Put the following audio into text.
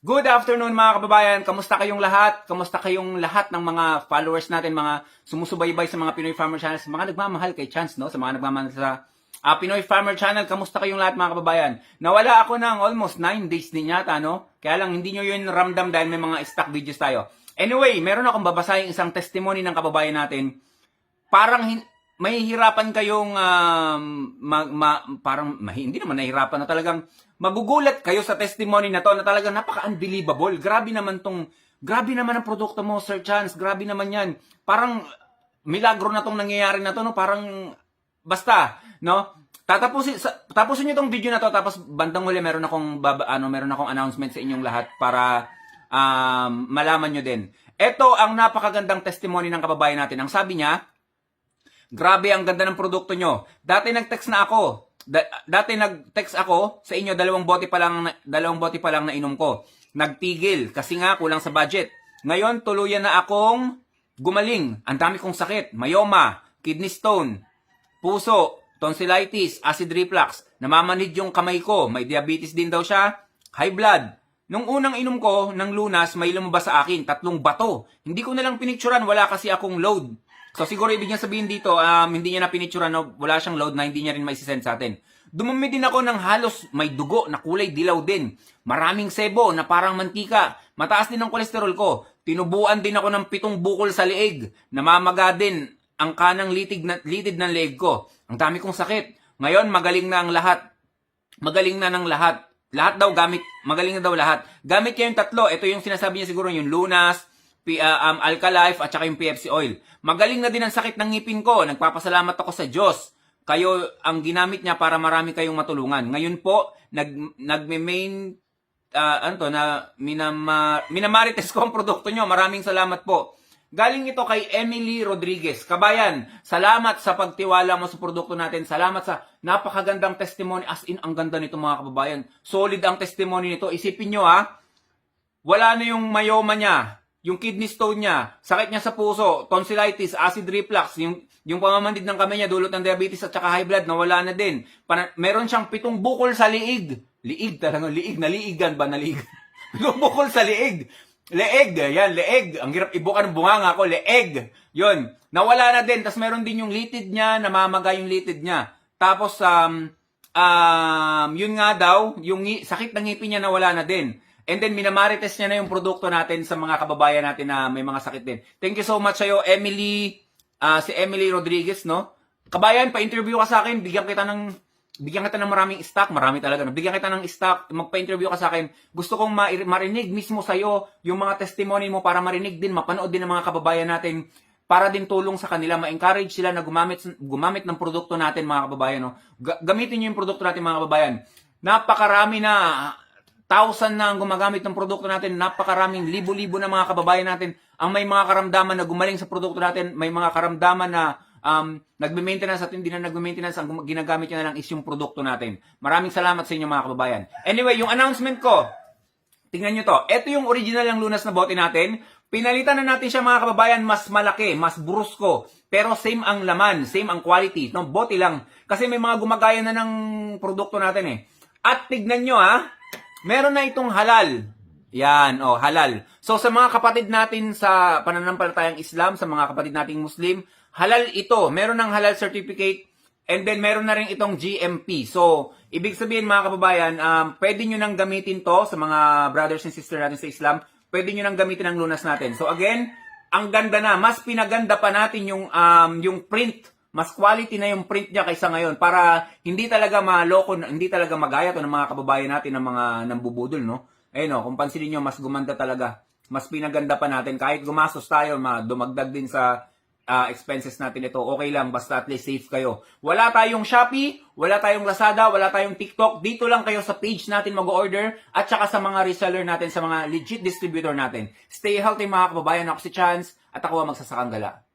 Good afternoon mga kababayan. Kamusta kayong lahat? Kamusta kayong lahat ng mga followers natin, mga sumusubaybay sa mga Pinoy Farmer Channels, mga nagmamahal kay Chance, no? Sa mga nagmamahal sa Pinoy Farmer Channel, kamusta kayong lahat mga kababayan? Nawala ako ng almost 9 days din yata, no? Kaya lang hindi nyo yun ramdam dahil may mga stock videos tayo. Anyway, meron akong babasahin isang testimony ng kababayan natin. Parang may hirapan kayong hindi naman nahihirapan na talagang magugulat kayo sa testimony na to na talagang napaka-unbelievable. Grabe naman ang produkto mo, Sir Chance. Grabe naman yan. Parang milagro na tong nangyayari na to, no? Parang basta, no? Tapusin niyo tong video na to, tapos bandang huli meron akong announcement sa inyong lahat para malaman nyo din. Ito ang napakagandang testimony ng kababayan natin. Ang sabi niya, grabe ang ganda ng produkto nyo. Dati nag-text ako sa inyo, dalawang bote pa lang na inom ko. Nagtigil kasi nga kulang sa budget. Ngayon tuluyan na akong gumaling. Ang dami kong sakit, myoma, kidney stone, puso, tonsillitis, acid reflux, namamanhid yung kamay ko, may diabetes din daw siya, high blood. Nung unang inom ko ng Lunas, may lumabas sa akin 3 bato. Hindi ko na lang pinicturan, wala kasi akong load. So siguro ibig niya sabihin dito, hindi niya na pinicturan, no? Wala siyang load na hindi niya rin maisisend sa atin. Dumumi din ako ng halos may dugo na kulay dilaw din. Maraming sebo na parang mantika. Mataas din ang kolesterol ko. Tinubuan din ako ng 7 bukol sa leeg. Namamaga din ang kanang litid ng leeg ko. Ang dami kong sakit. Ngayon magaling na ang lahat. Magaling na ng lahat. Magaling na daw lahat. Gamit niya yung 3. Ito yung sinasabi niya siguro, yung Lunas, Alka-Life at saka yung PFC oil. Magaling na din ang sakit ng ngipin ko. Nagpapasalamat ako sa Diyos. Kayo ang ginamit niya para marami kayong matulungan. Ngayon po, minamarites ko ang produkto nyo. Maraming salamat po. Galing ito kay Emily Rodriguez. Kabayan, salamat sa pagtiwala mo sa produkto natin. Salamat sa napakagandang testimony. As in, ang ganda nito mga kababayan. Solid ang testimony nito. Isipin nyo wala na yung myoma niya, yung kidney stone niya, sakit niya sa puso, tonsillitis, acid reflux, yung pamamandid ng kamay niya, dulot ng diabetes at saka high blood, nawala na din. Meron siyang 7 bukol sa liig. Liig talaga, liig. Naliigan ba? 7 bukol sa liig. Leeg, yan, leeg. Ang hirap ibuka ng bunganga ko, leeg. Yun, nawala na din. Tapos meron din yung litid niya, namamaga yung litid niya. Tapos, yun nga daw, yung sakit ng ngipin niya nawala na din. And then, minamarites niya na yung produkto natin sa mga kababayan natin na may mga sakit din. Thank you so much sa'yo, Emily, si Emily Rodriguez, no? Kabayan, pa-interview ka sa akin, bigyan kita ng maraming stock, marami talaga. No? Bigyan kita ng stock, magpa-interview ka sa akin. Gusto kong marinig mismo sa'yo yung mga testimony mo para marinig din, mapanood din ng mga kababayan natin para din tulong sa kanila, ma-encourage sila na gumamit ng produkto natin mga kababayan. No? Gamitin niyo yung produkto natin mga kababayan. Napakarami na 1,000 na ang gumagamit ng produkto natin, napakaraming libo-libo na mga kababayan natin ang may mga karamdaman na gumaling sa produkto natin, may mga karamdaman na nagme-maintenance at hindi na nagme-maintenance, ang ginagamit niya na lang is yung produkto natin. Maraming salamat sa inyo mga kababayan. Anyway, yung announcement ko, tingnan nyo to. Ito yung original ng Lunas na bote natin. Pinalitan na natin siya mga kababayan, mas malaki, mas brusko. Pero same ang laman, same ang quality. No, bote lang. Kasi may mga gumagaya na ng produkto natin eh. At tignan nyo meron na itong halal. Yan, halal. So sa mga kapatid natin sa pananampalatayang Islam, sa mga kapatid nating Muslim, halal ito. Meron ng halal certificate and then meron na rin itong GMP. So, ibig sabihin mga kababayan, pwede nyo nang gamitin to sa mga brothers and sisters natin sa Islam. Pwede nyo nang gamitin ang Lunas natin. So again, ang ganda na. Mas pinaganda pa natin yung print. Mas quality na yung print niya kaysa ngayon para hindi talaga maloko, hindi talaga magaya to ng mga kababayan natin ng mga nambubudol, no? Ayun kung pansinin nyo, mas gumanda talaga. Mas pinaganda pa natin. Kahit gumastos tayo, dumagdag din sa expenses natin ito. Okay lang, basta at least safe kayo. Wala tayong Shopee, wala tayong Lazada, wala tayong TikTok. Dito lang kayo sa page natin mag-order at saka sa mga reseller natin, sa mga legit distributor natin. Stay healthy mga kababayan. Ako si Chance at ako ang magsasakang gala.